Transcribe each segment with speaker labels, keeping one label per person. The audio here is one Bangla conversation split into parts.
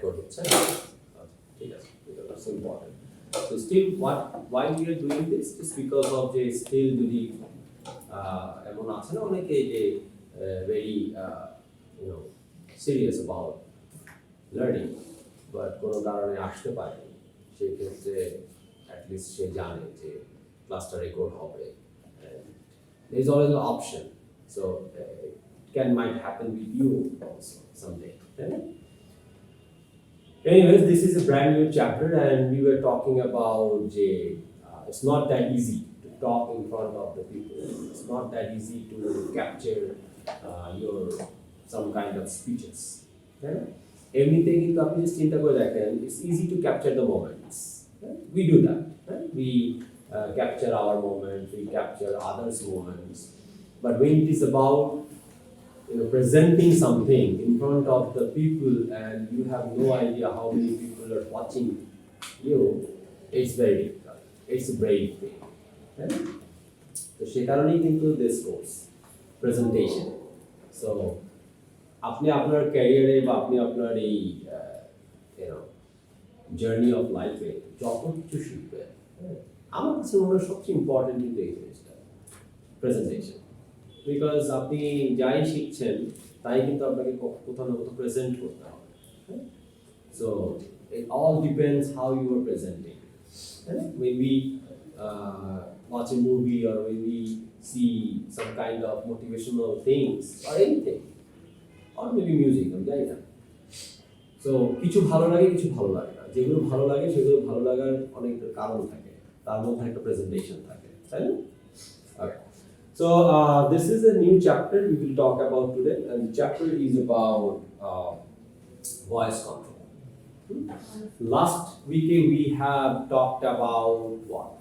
Speaker 1: record হচ্ছে না ঠিক আছে because that's important so still why we are doing this is because of the still যদি এমন আছে না অনেকে যে very you know serious about learning but কোনো কারণে আসতে পারে সেই ক্ষেত্রে at least সে জানে যে ক্লাসটা রেকর্ড হবে and there is always an option so it might happen with you also someday okay? Anyways, this is a brand new chapter and we were talking about it's not that easy to talk in front of the people. It's not that easy to capture your some kind of speeches. Okay? এমনিতে কিন্তু আপনি just চিন্তা করে দেখেন it's easy to capture the moments. Okay? We do that. Right? We capture our moments, we capture others' moments. But when it is about presenting something in front of the people and you have no idea how many people are watching you, it's very difficult. It's a brave thing. Okay? So সে কারণেই কিন্তু this course, presentation. So আপনি আপনার ক্যারিয়ারে বা আপনি আপনার এই জার্নি অফ লাইফে যত কিছু শিখবেন আমার কাছে মনে হয় সবচেয়ে ইম্পর্টেন্ট কিন্তু এই জিনিসটা প্রেজেন্টেশন বিকজ আপনি যাই শিখছেন তাই কিন্তু আপনাকে কোথাও না কোথাও প্রেজেন্ট করতে হবে so it all depends how you are presenting when we watch a movie or when we see some kind of motivational things or anything or maybe music আমি জানি না সো কিছু ভালো লাগে কিছু ভালো লাগে না যেগুলো ভালো লাগে সেগুলো ভালো লাগার অনেক কারণ থাকে তার মধ্যে একটা প্রেজেন্টেশন থাকে তাই না ওকে So this is a new chapter we will talk about today, and the chapter is about voice control. Last week we have talked about what?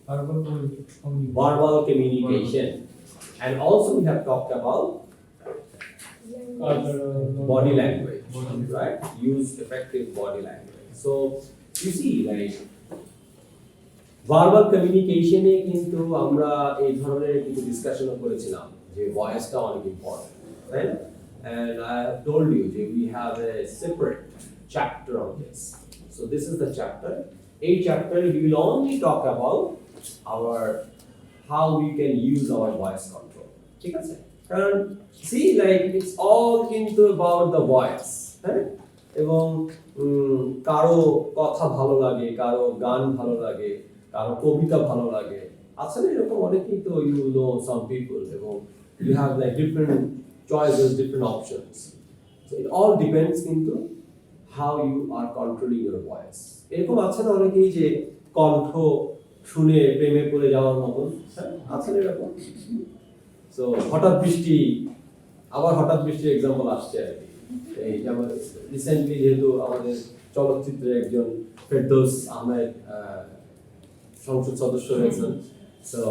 Speaker 1: Verbal communication, and also we have talked about body language, right? Use effective body language. So you see, like. Verbal কমিউনিকেশনে কিন্তু আমরা এই ধরনের কিছু ডিসকাশনও করেছিলাম যে ভয়েসটা অনেক important right and I have told you that we have a separate chapter on this so this is the chapter এই chapter we will only talk about our how we can use our voice control ঠিক আছে কারণ see like it's all into about the voice right এবং কারো কথা ভালো লাগে কারো গান ভালো লাগে কারো কবিতা ভালো লাগে আসলে এরকম অনেকেই তো you know some people এবং you have like different choices different options so it all depends into how you are controlling your voice এরকম আছে না অনেকেই যে কণ্ঠ শুনে প্রেমে পড়ে যাওয়ার মতন আসলে এরকম so হঠাৎ বৃষ্টি আবার হঠাৎ বৃষ্টির एग्जांपल আসছে আর কি এই যেমন রিসেন্টলি যেহেতু আমাদের চলচ্চিত্রে একজন ফেরদৌস আহমেদ সংসদ সদস্য হয়েছেন সো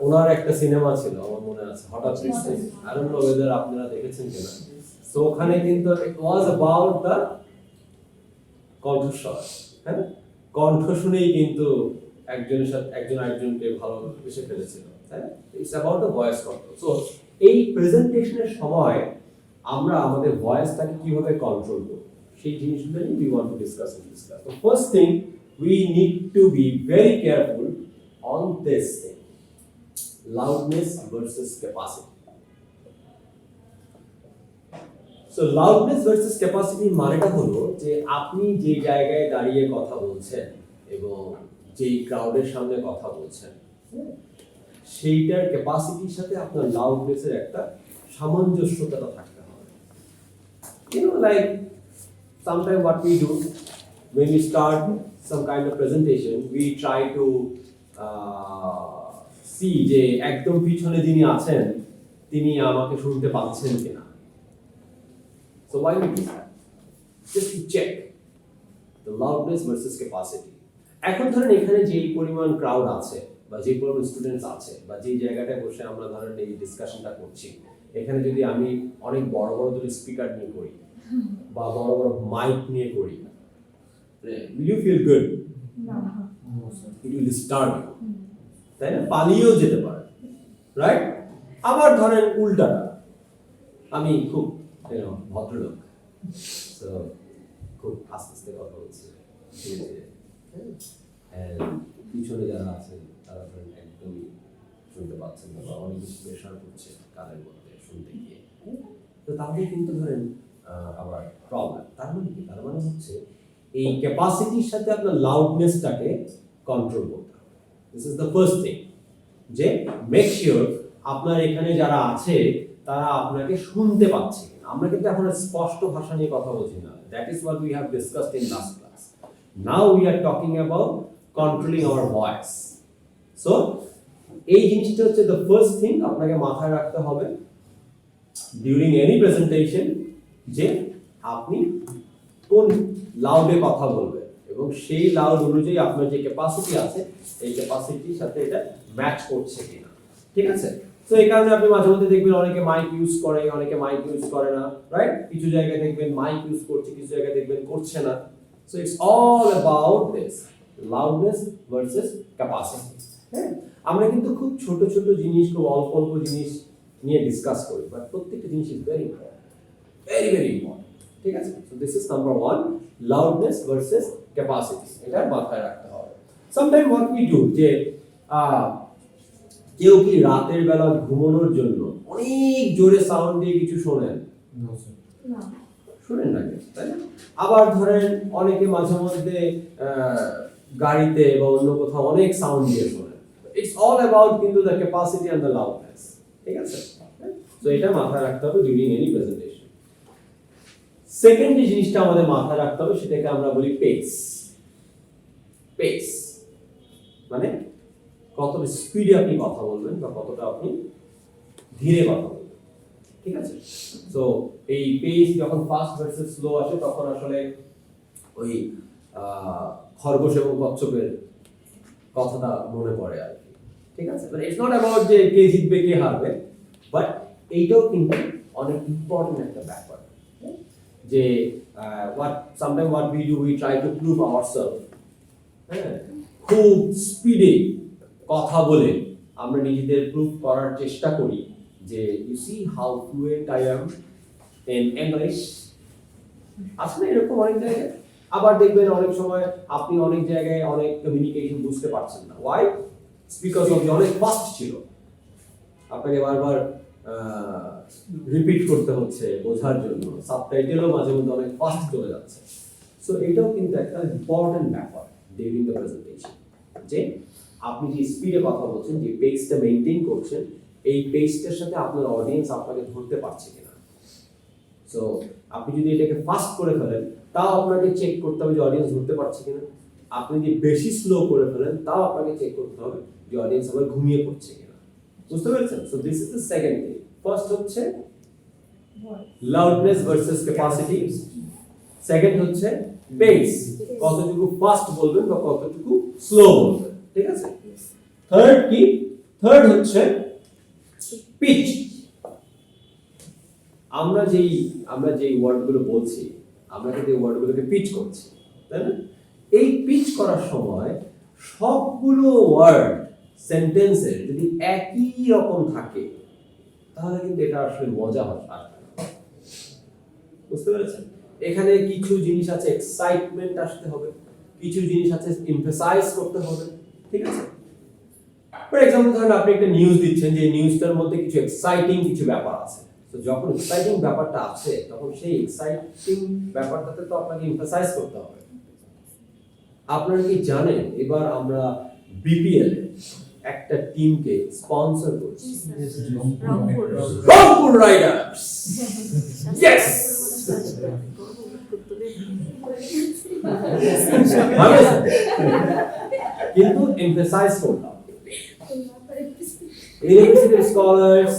Speaker 1: ওনার একটা সিনেমা ছিল আমার মনে আছে হঠাৎ বৃষ্টি আই ডোন্ট নো ওয়েদার আপনারা দেখেছেন কিনা সো ওখানে কিন্তু ইট ওয়াজ অ্যাবাউট দ্য কণ্ঠস্বর হ্যাঁ কণ্ঠ শুনেই কিন্তু একজনের সাথে একজন আরেকজনকে ভালোবেসে ফেলেছিল তাই it's about the voice control so এই প্রেজেন্টেশনের সময় আমরা আমাদের ভয়েসটাকে কিভাবে কন্ট্রোল করব সেই জিনিসগুলো নিয়ে we want to discuss in this class so first thing we need to be very careful on this thing loudness versus capacity so loudness versus capacity মানেটা হলো যে আপনি যে জায়গায় দাঁড়িয়ে কথা বলছেন এবং যে ক্রাউডের সামনে কথা বলছেন সেইটার ক্যাপাসিটির সাথে আপনার লাউডনেসের একটা সামঞ্জস্যতা থাকতে হবে you know like sometimes what we do when we start some kind of presentation we try to see যে একদম পিছনে যিনি আছেন তিনি আমাকে শুনতে পাচ্ছেন কিনা so why we do that just to check the loudness versus capacity এখন ধরেন এখানে যে পরিমাণ ক্রাউড আছে বা যে পরিমাণ স্টুডেন্টস আছে বা যে জায়গাটায় বসে আমরা ধরেন এই ডিসকাশনটা করছি এখানে যদি আমি অনেক বড় বড় দুটো স্পিকার নিয়ে করি বা বড় বড় মাইক নিয়ে করি will you feel good no it will disturb you তাই না পালিয়েও যেতে পারে রাইট আবার ধরেন উল্টাটা আমি খুব ভদ্রলোক so হচ্ছে ধীরে ধীরে, হ্যাঁ, পিছনে যারা আছেন তারা ধরেন একদমই শুনতে পাচ্ছেন না বা অনেক বেশি প্রেশার করছে কানের মধ্যে শুনতে গিয়ে, তো তাহলে কিন্তু ধরেন আবার প্রবলেম। তার মানে কি? তার মানে হচ্ছে এই ক্যাপাসিটির সাথে আপনার লাউডনেসটাকে কন্ট্রোল করতে হবে। This is the first thing, যে মেক শিওর আপনার এখানে যারা আছে তারা আপনাকে শুনতে পাচ্ছে। আমরা কিন্তু এখন স্পষ্ট ভাষা নিয়ে কথা বলছি না, that is what we have discussed in last class. Now we are talking about controlling hour voice. So এই জিনিসটা হচ্ছে দ্য ফার্স্ট থিং আপনাকে মাথায় রাখতে হবে ডিউরিং এনি প্রেজেন্টেশন, যে আপনি কোন লাউডে কথা বলবেন এবং সেই লাউড অনুযায়ী আপনার যে ক্যাপাসিটি আছে এই ক্যাপাসিটির সাথে এটা ম্যাচ করছে কিনা, ঠিক আছে? তো এই কারণে আপনি মাঝে মধ্যে দেখবেন অনেকে মাইক ইউজ করে, অনেকে মাইক ইউজ করে না, রাইট? কিছু জায়গায় দেখবেন মাইক ইউজ করছে, কিছু জায়গায় দেখবেন করছে না। So it's all about this loudness versus capacity. হ্যাঁ, আমরা কিন্তু খুব ছোট ছোট জিনিস, খুব অল্প অল্প জিনিস নিয়ে ডিসকাস করি, বাট প্রত্যেকটা জিনিস is very important, very very important, ঠিক আছে? So this is number 1, loudness versus capacity, এটা মাথায় রাখতে হবে। সামটাইম হোয়াট উই ডু, যে কেউ কি রাতের বেলা ঘুমানোর জন্য অনেক জোরে সাউন্ড দিয়ে কিছু শোনেন? না, শুনেন না, তাই না? আবার ধরেন অনেকে মাঝে মধ্যে গাড়িতে বা অন্য কোথাও অনেক সাউন্ড দিয়ে শোনেন। ইটস অল অ্যাবাউট কিন্তু the capacity and the loudness, ঠিক আছে? সো এটা মাথায় রাখতে হবে ডিউরিং এনি প্রেজেন্টেশন। সেকেন্ড যে জিনিসটা আমাদের মাথায় রাখতে হবে সেটাকে আমরা বলি পেস। পেস মানে কতটা স্পিডে আপনি কথা বলবেন বা কতটা আপনি ধীরে কথা বলবেন, ঠিক আছে? সো এই পেস যখন ফাস্ট ভার্সেস স্লো আসে তখন আসলে ওই খরগোশ এবং কচ্ছপের কথাটা মনে পড়ে আর কি, ঠিক আছে? মানে ইটস নট অ্যাবাউট যে কে জিতবে কে হারবে, বাট এইটাও কিন্তু অনেক ইম্পর্টেন্ট একটা ব্যাপার, যে what we do, we try to prove ourselves, হ্যাঁ, খুব স্পিডে কথা বলে আমরা নিজেদের প্রুভ করার চেষ্টা করি যে you see how fluent I am in English. আসলে এরকম অনেক জায়গায় আবার দেখবেন অনেক সময় আপনি অনেক জায়গায় অনেক কমিউনিকেশন বুঝতে পারছেন না, ওয়াই? বিকজ অফ অনেক ফাস্ট ছিল, আপনাকে বারবার রিপিট করতে হচ্ছে বোঝার জন্য, সাবটাইটেলও মাঝে মধ্যে অনেক ফাস্ট চলে যাচ্ছে। সো এটাও কিন্তু একটা ইম্পর্টেন্ট ব্যাপার ডিউরিং দ্য প্রেজেন্টেশন, যে আপনি যে স্পিডে কথা বলছেন, যে পেসটা মেইনটেইন করছেন, এই পেসটার সাথে আপনার অডিয়েন্স আপনাকে ধরতে পারছে কিনা। সো আপনি যদি এটাকে ফাস্ট করে ফেলেন তাও আপনাকে চেক করতে হবে যে অডিয়েন্স ধরতে পারছে কিনা। আপনি যদি বেশি স্লো করে ফেলেন তাও আপনাকে চেক করতে হবে যে অডিয়েন্স আবার ঘুমিয়ে পড়ছে কিনা। বুঝতে পেরেছেন? So this is the second thing. First হচ্ছে লাউডনেস ভার্সেস ক্যাপাসিটি, সেকেন্ড হচ্ছে পেস, কতটুকু ফাস্ট বলবেন বা কতটুকু স্লো বলবেন, ঠিক আছে? থার্ড কি? থার্ড হচ্ছে পিচ। আমরা যেই ওয়ার্ডগুলো বলছি আমরা কিন্তু এই ওয়ার্ডগুলোকে পিচ করছি, তাই না? এই পিচ করার সময় সবগুলো ওয়ার্ড সেন্টেন্সের যদি একই রকম থাকে তাহলে কিন্তু এটা আসলে মজা আসবে না। বুঝতে পেরেছেন? এখানে কিছু জিনিস আছে এক্সাইটমেন্ট আসতে হবে, কিছু জিনিস আছে এমফাসাইজ করতে হবে, ঠিক আছে? ফর এক্সাম্পল ধরেন আপনি একটা নিউজ দিচ্ছেন, যে নিউজটার মধ্যে কিছু এক্সাইটিং কিছু ব্যাপার আছে। তো যখন এক্সাইটিং ব্যাপারটা আছে তখন সেই এক্সাইটিং ব্যাপারটাতে তো আপনাকে এমফাসাইজ করতে হবে। আপনারা কি জানেন এবার আমরা বিপিএল একটা টিমকে স্পন্সর করছি, রংপুর রাইডার্স। ইয়েস, কিন্তু এমফাসাইজ করলাম university scholars,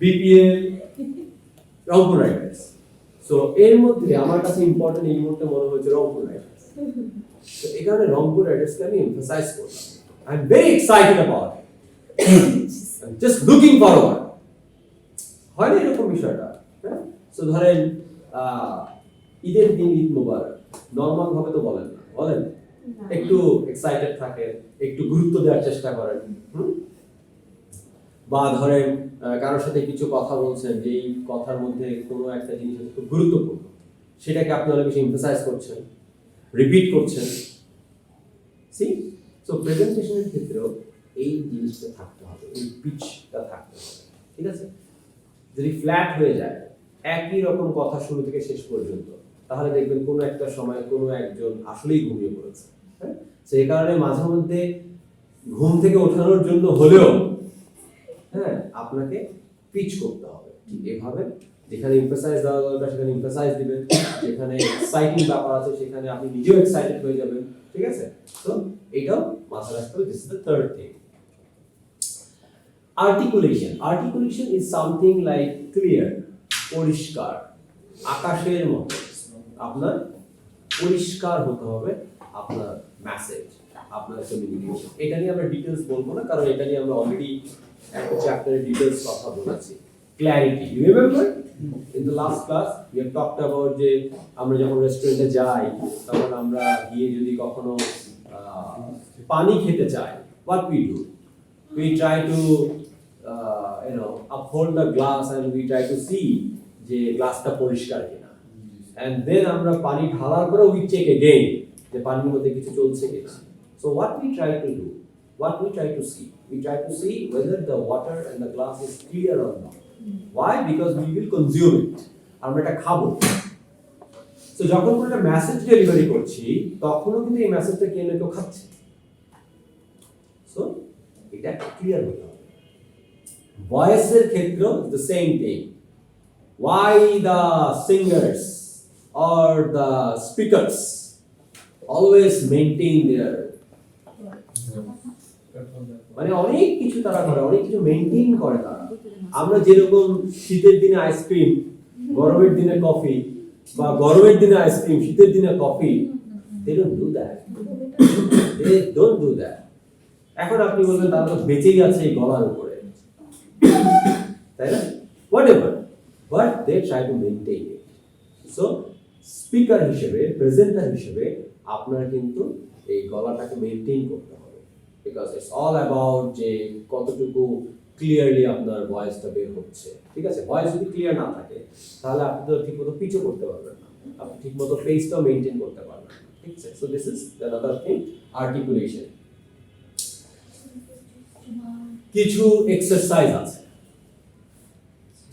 Speaker 1: BPL, Rangpur Riders. So এর মধ্যে আমার কাছে ইম্পর্টেন্ট এই মুহূর্তে মনে হচ্ছে রংপুর রাইডার্স। তো এই কারণে রংপুর রাইডার্সকে আমি এমফাসাইজ করলাম। I am very excited about it, just looking forward. হয় না এরকম বিষয়টা? সো ধরেন ঈদের দিন ঈদ মোবারক, নর্মাল ভাবে তো বলেন না, বলেন? একটু এক্সাইটেড থাকেন, একটু গুরুত্ব দেওয়ার চেষ্টা করেন। বা ধরেন কারোর সাথে কিছু কথা বলছেন, যে এই কথার মধ্যে কোনো একটা জিনিস খুব গুরুত্বপূর্ণ, সেটাকে আপনি অনেক বেশি এমফাসাইজ করছেন। রিপিট করছেন। সি সো প্রেজেন্টেশনের ক্ষেত্রেও এই জিনিসটা থাকতে হবে, এই পিচটা থাকতে হবে, ঠিক আছে? যদি ফ্ল্যাট হয়ে যায় একই রকম কথা শুরু থেকে শেষ পর্যন্ত, তাহলে দেখবেন কোনো একটা সময় কোনো একজন আসলেই ঘুমিয়ে পড়েছে। হ্যাঁ, সেই কারণে মাঝে মধ্যে ঘুম থেকে ওঠানোর জন্য হলেও হ্যাঁ আপনাকে পিচ করতে হবে ঠিক এভাবে, যেখানে এমফাসাইজ দেওয়া দরকার সেখানে এমফাসাইজ দিবেন, যেখানে এক্সাইটিং ব্যাপার আছে সেখানে আপনি নিজেও এক্সাইটেড হয়ে যাবেন, ঠিক আছে? তো এটাও মাথায় রাখতে হবে। This is the third thing. Articulation is something like clear, পরিষ্কার, আকাশের মতো আপনার পরিষ্কার হতে হবে আপনার মেসেজ, আপনার কমিউনিকেশন। এটা নিয়ে আমরা ডিটেইলস বলবো না, কারণ এটা নিয়ে আমরা অলরেডি একটা চ্যাপ্টারে ডিটেইলস কথা বলেছি। Clarity, you remember in the last class we have talked about যে আমরা যখন রেস্টুরেন্টে যাই তখন আমরা গিয়ে যদি কখনো পানি খেতে চাই, what we try to uphold the glass and we try to see যে গ্লাসটা পরিষ্কার কিনা, and then আমরা পানি ঢালার পরে we check again যে পানির মধ্যে কিছু চলছে কিনা। So what we try to see whether the water and the glass is clear or not. Why? Because we will consume it. আমরা এটা খাবো। So যখন কোনো একটা মেসেজ ডেলিভারি করছি তখনও কিন্তু এই মেসেজটা কেউ না কেউ খাচ্ছে। So এটা ক্লিয়ার হতে হবে। ভয়েসের ক্ষেত্রেও the same thing. Why the singers or the speakers always maintain their মানে অনেক কিছু তারা করে, অনেক কিছু মেইনটেইন করে তারা। আমরা যেরকম শীতের দিনে আইসক্রিম, গরমের দিনে কফি, বা গরমের দিনে আইসক্রিম, শীতের দিনে coffee, they don't do that. এখন আপনি বলবেন তারা তো বেঁচেই আছে এই গলার উপরে, তাই না? Whatever, but they try to maintain it. So speaker হিসেবে, প্রেজেন্টার হিসেবে আপনার কিন্তু এই গলাটাকে মেইনটেইন করতে হবে, because it's all about যে কতটুকু ক্লিয়ারলি আপনার ভয়েসটা বের হচ্ছে, ঠিক আছে? ভয়েস যদি ক্লিয়ার না থাকে তাহলে আপনি তো ঠিকমতো পিচও করতে পারবেন না, আপনি ঠিকমতো ফেসটাও মেইনটেইন করতে পারবেন না, ঠিক আছে? So this is another thing, articulation. কিছু এক্সারসাইজ আছে,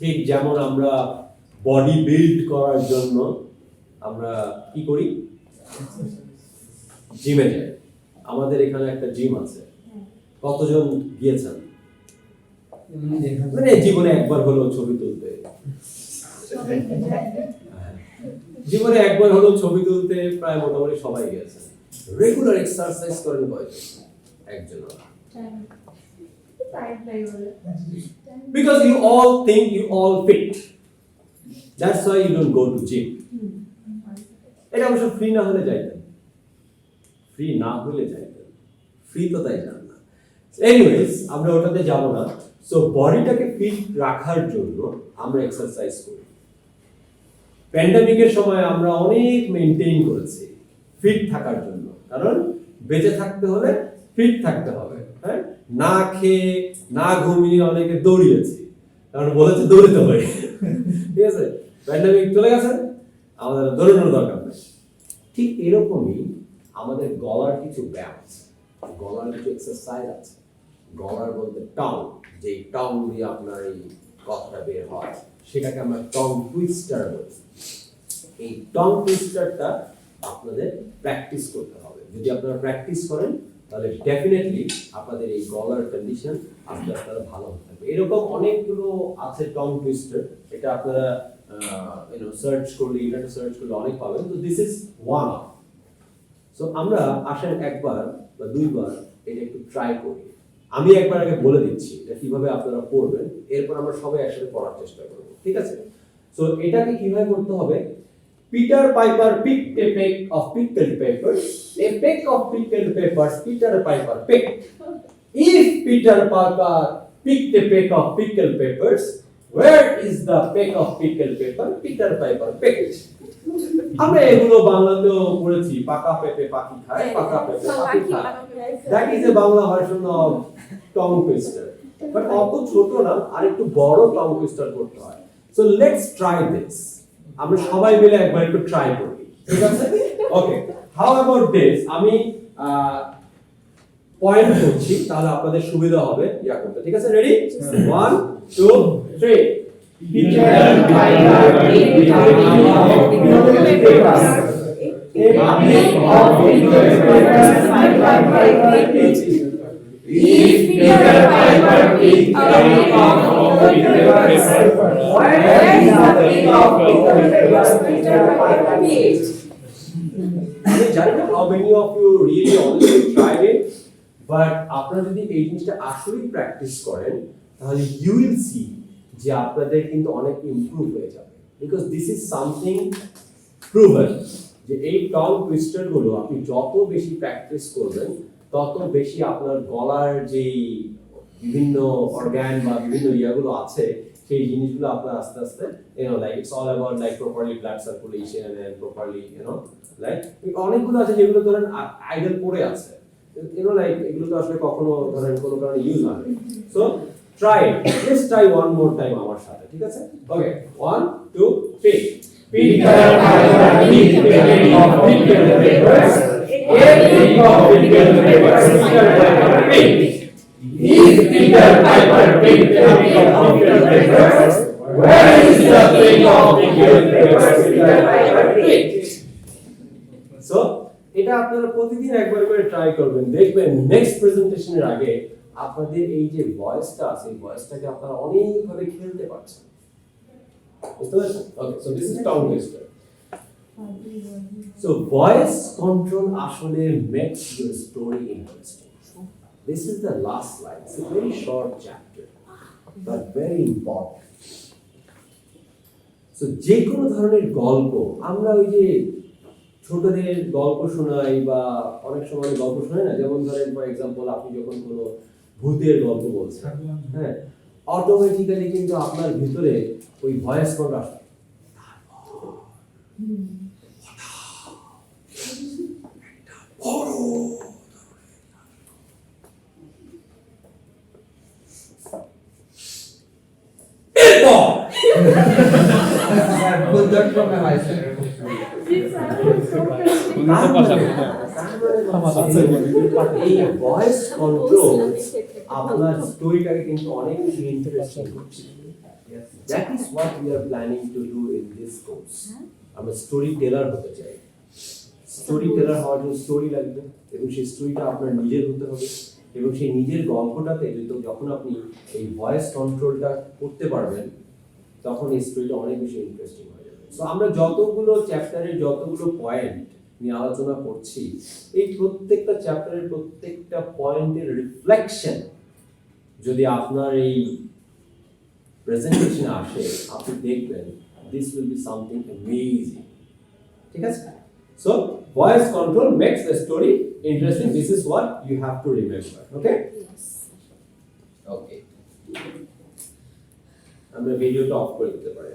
Speaker 1: ঠিক যেমন আমরা বডি বিল্ড করার জন্য আমরা কি করি, জিমে যাই। আমাদের এখানে একটা জিম আছে, কতজন গিয়েছেন? মানে জীবনে একবার হলো ছবি তুলতে, জীবনে একবার হলো ছবি তুলতে প্রায় মোটামুটি সবাই গিয়েছে। রেগুলার এক্সারসাইজ করেন কয়জন? একজন। Because you all think you all fit, that's why you don't go to gym. এটা অবশ্য ফ্রি না হলে যাইতেন, ফ্রি তো তাই যান না। এনিওয়েজ আমরা ওটাতে যাব না। সো বডিটাকে ফিট রাখার জন্য আমরা এক্সারসাইজ করি। প্যান্ডেমিকের সময় আমরা অনেক মেইনটেইন করেছি ফিট থাকার জন্য, কারণ বেঁচে থাকতে হলে ফিট থাকতে হবে। হ্যাঁ, না খেয়ে না ঘুমিয়ে অনেকে দৌড়িয়েছি, কারণ বলেছে দৌড়িতে হয়, ঠিক আছে? প্যান্ডেমিক চলে গেছে, আমাদের দৌড়ানোর দরকার নেই। ঠিক এরকমই আমাদের গলার কিছু ব্যায়াম আছে, গলার কিছু এক্সারসাইজ আছে। গলার বলতে টং, যে টং দিয়ে আপনার এই কথাটা বের হয় সেটাকে আমরা টং টুইস্টার বলি। এই টং টুইস্টারটা আপনাদের প্র্যাকটিস করতে হবে। যদি আপনারা প্র্যাকটিস করেন তাহলে ডেফিনেটলি আপনাদের এই গলার কন্ডিশন আস্তে আস্তে ভালো হতে থাকবে। এরকম অনেকগুলো আছে টং টুইস্টার, এটা আপনারা সার্চ করলে, ইন্টারনেটে সার্চ করলে অনেক পাবেন। তো this is one of. So আমরা আসেন একবার বা দুইবার এটা একটু ট্রাই করি। আমি একবার আগে বলে দিচ্ছি এটা কিভাবে আপনারা করবেন, এরপর আমরা সবাই একসাথে করার চেষ্টা করব, ঠিক আছে? সো এটাকে কিভাবে করতে হবে? Peter Piper picked a peck of pickled peppers. A peck of pickled peppers Peter Piper picked. If Peter Piper picked a peck of pickled peppers, where is the peck of pickled pepper Peter Piper picked? আমরা এগুলো বাংলাতেও পড়েছি, পাকা পেঁপে পাখি খায়, পাকা পেঁপে পাখি খায়। That is a Bangla version of tongue twister. But অত ছোট না, আর একটু বড় tongue twister করতে হয়। So let's try this. আমরা সবাই মিলে একবার একটু ট্রাই করি, ঠিক আছে? ওকে, হাউ অ্যাবাউট দিস, আমি পয়েন্ট করছি তাহলে আপনাদের সুবিধা হবে ইয়া করতে, ঠিক আছে? Ready? 1 2 3
Speaker 2: Each Peter Piper picked a pick of papers. Where is the pick of papers Peter Piper picked?
Speaker 1: আমি জানি না how many of you really already tried it, but আপনারা যদি এই জিনিসটা আসলেই প্র্যাকটিস করেন তাহলে you will see যে আপনাদের কিন্তু অনেক ইমপ্রুভ হয়ে যাবে, because this is something proven যে এই টং টুইস্টার গুলো আপনি যত বেশি প্র্যাকটিস করবেন তত বেশি আপনার গলার যে বিভিন্ন অর্গান বা বিভিন্ন ইয়াগুলো আছে সেই জিনিসগুলো আপনার আস্তে আস্তে like it's all about like properly blood circulation and properly like অনেকগুলো আছে যেগুলো ধরেন আইডল পড়ে আছে like এগুলো তো আসলে কখনো ধরেন কোনো কারণে ইউজ হয় না। So try it, let's try one more time আমার সাথে, ঠিক আছে? ওকে 1 2 3
Speaker 2: Peter Piper picked a pick of papers. A pick of papers Peter Piper picked. Each Peter Piper picked a pick of papers. Where is the pick of papers Peter Piper picked?
Speaker 1: So এটা আপনারা প্রতিদিন একবার করে ট্রাই করবেন, দেখবেন নেক্সট প্রেজেন্টেশনের আগে আপনাদের এই যে ভয়েসটা আছে এই ভয়েসটাকে আপনারা অনেকভাবে খেলতে পারছেন, বুঝতে পারছেন? Okay, so this is tongue twister. So voice control আসলে makes your story interesting. This is the last line, it's a very short chapter but very important. So যে কোনো ধরনের গল্প আমরা ওই যে ছোটদের গল্প শোনাই বা অনেক সময় গল্প শোনাই না, যেমন ধরেন ফর এক্সাম্পল আপনি যখন কোনো ভূতের গল্প বলছেন, হ্যাঁ, অটোমেটিক্যালি কিন্তু আপনার ভিতরে ওই ভয়েস কোড আসে, এই ভয়েস কন্ট্রোল আপনার স্টোরিটাকে কিন্তু অনেক বেশি ইন্টারেস্টিং করছে। That is what we are planning to do in this course. আমরা স্টোরি টেলার হতে চাই। স্টোরি টেলার হওয়ার জন্য স্টোরি লাগবে এবং সেই স্টোরিটা আপনার নিজের হতে হবে এবং সেই নিজের গল্পটাতে যখন আপনি এই ভয়েস কন্ট্রোলটা করতে পারবেন তখন এই স্টোরিটা অনেক বেশি ইন্টারেস্টিং হয়ে যাবে। সো আমরা যতগুলো চ্যাপ্টারের যতগুলো পয়েন্ট নিয়ে আলোচনা করছি এই প্রত্যেকটা চ্যাপ্টারের প্রত্যেকটা পয়েন্টের রিফ্লেকশন যদি আপনার এই প্রেজেন্টেশনে আসে আপনি দেখবেন this will be something amazing, ঠিক আছে? So voice control makes the story interesting, this is what you have to remember. Okay okay, আমরা ভিডিওটা অফ করে দিতে পারি।